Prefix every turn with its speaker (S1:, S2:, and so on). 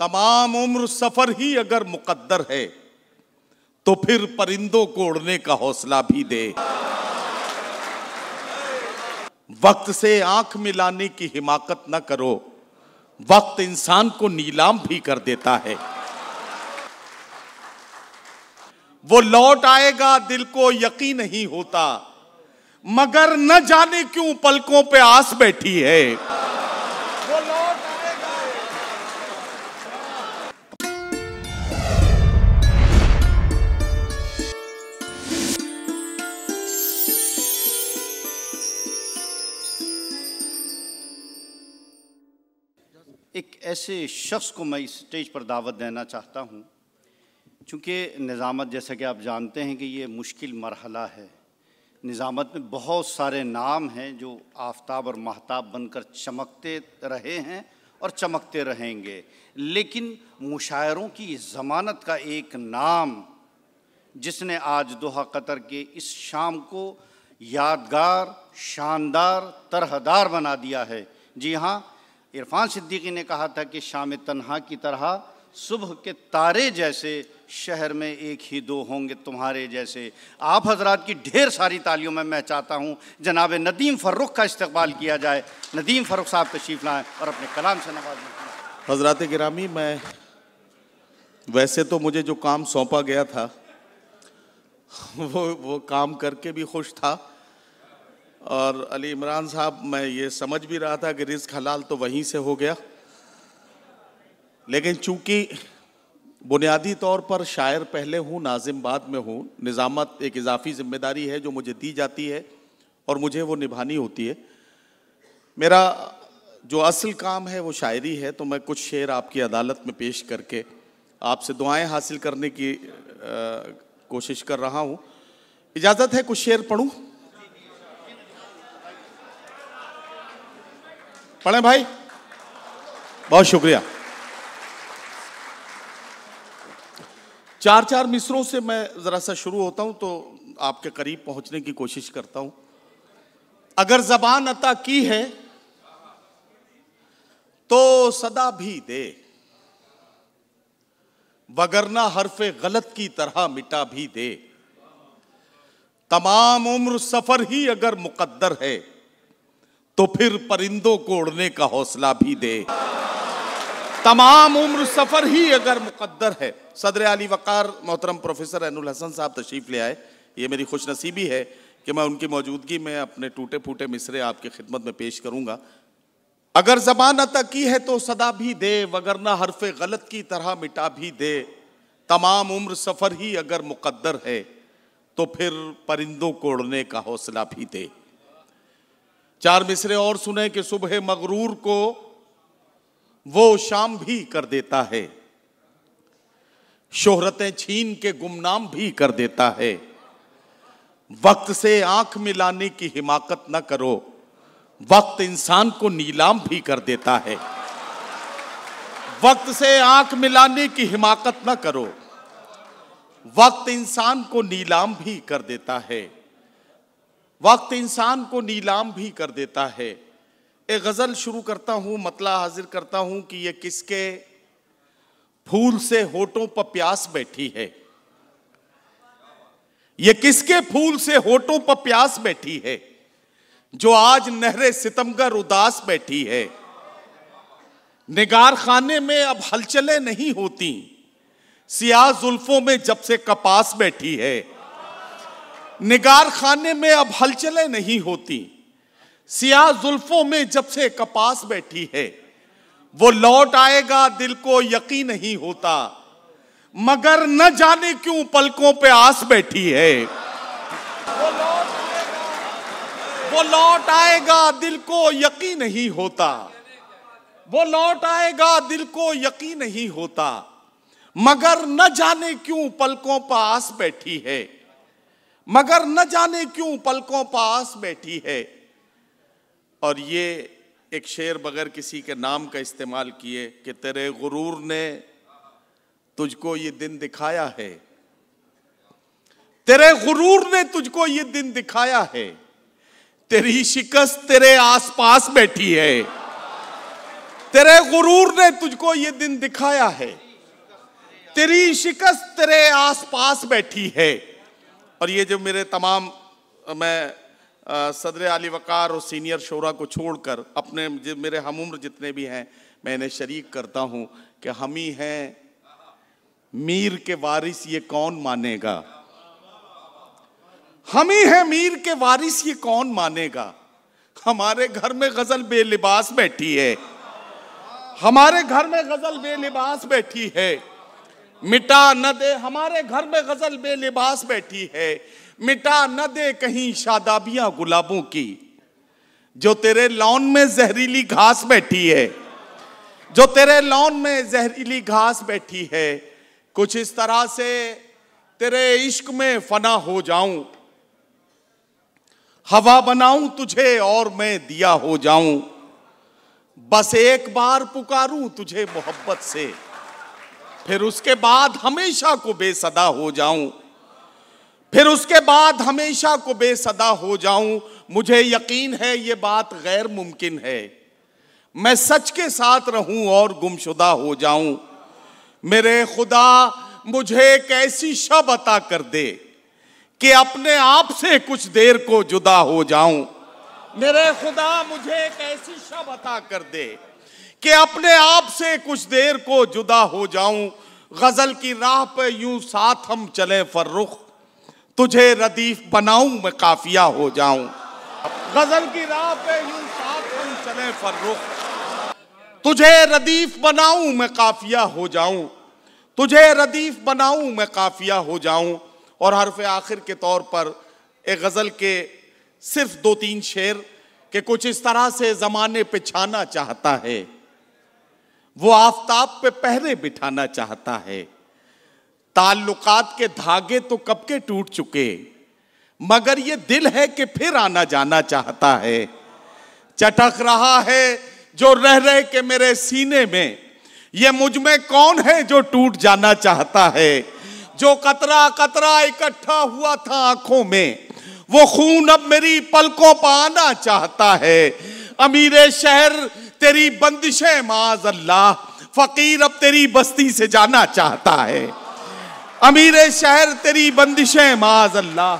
S1: तमाम उम्र सफर ही अगर मुकद्दर है तो फिर परिंदों को उड़ने का हौसला भी दे। वक्त से आंख मिलाने की हिमाकत न करो, वक्त इंसान को नीलाम भी कर देता है। वो लौट आएगा दिल को यकीन नहीं होता, मगर न जाने क्यों पलकों पे आस बैठी है। वो लौट आएगा।
S2: एक ऐसे शख्स को मैं इस स्टेज पर दावत देना चाहता हूँ, चूँकि निज़ामत जैसा कि आप जानते हैं कि ये मुश्किल मरहला है। निज़ामत में बहुत सारे नाम हैं जो आफताब और महताब बनकर चमकते रहे हैं और चमकते रहेंगे, लेकिन मुशायरों की ज़मानत का एक नाम जिसने आज दोहा कतर के इस शाम को यादगार, शानदार, तरहदार बना दिया है। जी हाँ, इरफान सिद्दीकी ने कहा था कि शाम तन्हा की तरह सुबह के तारे जैसे शहर में एक ही दो होंगे तुम्हारे जैसे। आप हजरात की ढेर सारी तालियों में मैं चाहता हूँ जनाब नदीम फ़र्रुख का इस्तकबाल किया जाए। नदीम फ़र्रुख साहब तशरीफ़ लाएँ और अपने कलाम से नवाज़ें।
S1: हजरात गिरामी, मैं वैसे तो मुझे जो काम सौंपा गया था वो काम करके भी खुश था, और अली इमरान साहब, मैं ये समझ भी रहा था कि रिज़्क़ हलाल तो वहीं से हो गया, लेकिन चूंकि बुनियादी तौर पर शायर पहले हूँ, नाज़िम बाद में हूँ, निज़ामत एक इजाफ़ी ज़िम्मेदारी है जो मुझे दी जाती है और मुझे वो निभानी होती है। मेरा जो असल काम है वो शायरी है, तो मैं कुछ शेर आपकी अदालत में पेश करके आपसे दुआएं हासिल करने की कोशिश कर रहा हूँ। इजाज़त है कुछ शेर पढ़ूँ? पढ़ें भाई? बहुत शुक्रिया। 4-4 मिसरों से मैं ज़रा सा शुरू होता हूँ तो आपके करीब पहुँचने की कोशिश करता हूँ। अगर ज़बान अता की है तो सदा भी दे, वगरना हर्फ़े गलत की तरह मिटा भी दे। तमाम उम्र सफ़र ही अगर मुकद्दर है तो फिर परिंदों को उड़ने का हौसला भी दे। तमाम उम्र सफ़र ही अगर मुकद्दर है। सदर आली वक़ार मोहतरम प्रोफेसर ऐनुल हसन साहब तशरीफ़ ले आए। ये मेरी खुशनसीबी है कि मैं उनकी मौजूदगी में अपने टूटे फूटे मिसरे आपकी खिदमत में पेश करूँगा। अगर ज़बान अता की है तो सदा भी दे, वगरना हर्फ़े गलत की तरह मिटा भी दे। तमाम उम्र सफ़र ही अगर मुकद्दर है तो फिर परिंदों को उड़ने का हौसला भी दे। 4 मिसरे और सुने कि सुबह मगरूर को वो शाम भी कर देता है, शोहरतें छीन के गुमनाम भी कर देता है। वक्त से आंख मिलाने की हिमाकत न करो, वक्त इंसान को नीलाम भी कर देता है। वक्त से आंख मिलाने की हिमाकत न करो, वक्त इंसान को नीलाम भी कर देता है। वक्त इंसान को नीलाम भी कर देता है। एक गज़ल शुरू करता हूँ, मतला हाजिर करता हूँ कि ये किसके फूल से होठों पर प्यास बैठी है। ये किसके फूल से होठों पर प्यास बैठी है, जो आज नहरे सितमगर उदास बैठी है। निगार खाने में अब हलचलें नहीं होती, सियाह जुल्फों में जब से कपास बैठी है। निगार खाने में अब हलचलें नहीं होती, सियाह जुल्फों में जब से कपास बैठी है। वो लौट आएगा दिल को यकीन नहीं होता, मगर न जाने क्यों पलकों पे आस बैठी है। वो लौट आएगा दिल को यकीन नहीं होता, वो लौट आएगा दिल को यकीन नहीं होता, मगर न जाने क्यों पलकों पर आस बैठी है। मगर न जाने क्यों पलकों पर आस बैठी है। और ये एक शेर बगैर किसी के नाम का इस्तेमाल किए कि तेरे गुरूर ने तुझको ये दिन दिखाया है, तेरे गुरूर ने तुझको ये दिन दिखाया है, तेरी शिकस्त तेरे आसपास बैठी है, तेरे गुरूर ने तुझको ये दिन दिखाया है, तेरी शिकस्त तेरे आसपास बैठी है। और ये जो मेरे तमाम, मैं सदर आली वकार और सीनियर शोरा को छोड़कर अपने मेरे हमउम्र जितने भी हैं मैं इन्हें शरीक करता हूं कि हम ही हैं मीर के वारिस, ये कौन मानेगा। हम ही हैं मीर के वारिस, ये कौन मानेगा। हमारे घर में गजल बेलिबास बैठी है, हमारे घर में गजल बेलिबास बैठी है, मिटा न दे। हमारे घर में गजल बेलिबास बैठी है, मिटा न दे कहीं शादाबियां गुलाबों की। जो तेरे लॉन में जहरीली घास बैठी है, जो तेरे लॉन में जहरीली घास बैठी है, कुछ इस तरह से तेरे इश्क में फना हो जाऊं, हवा बनाऊं तुझे और मैं दिया हो जाऊं। बस एक बार पुकारूं तुझे मोहब्बत से, फिर उसके बाद हमेशा को बेसदा हो जाऊं, फिर उसके बाद हमेशा को बेसदा हो जाऊं। मुझे यकीन है ये बात गैर मुमकिन है, मैं सच के साथ रहूं और गुमशुदा हो जाऊं। मेरे खुदा मुझे एक ऐसी शब अता कर दे कि अपने आप से कुछ देर को जुदा हो जाऊं। मेरे खुदा मुझे एक ऐसी शब अता कर दे कि अपने आप से कुछ देर को जुदा हो जाऊं। गजल की राह पे यूं साथ हम चले फर्रुख, तुझे रदीफ बनाऊं मैं काफिया हो जाऊं। गजल की राह पे यूं साथ हम चले फर्रुख, तुझे रदीफ बनाऊं मैं काफिया हो जाऊं, तुझे रदीफ बनाऊं मैं काफिया हो जाऊं। और हरफ आखिर के तौर पर एक गजल के सिर्फ 2-3 शेर के कुछ इस तरह से जमाने पे छाना चाहता है, वो आफताब पे पहरे बिठाना चाहता है। ताल्लुकात के धागे तो कब के टूट चुके, मगर ये दिल है कि फिर आना जाना चाहता है। चटक रहा है जो रह रहे के मेरे सीने में, ये मुझ में कौन है जो टूट जाना चाहता है। जो कतरा कतरा इकट्ठा हुआ था आंखों में, वो खून अब मेरी पलकों पर आना चाहता है। अमीरे शहर तेरी बंदिशें माज़ अल्लाह, फकीर अब तेरी बस्ती से जाना चाहता है। अमीरे शहर तेरी बंदिशें माज़ अल्लाह,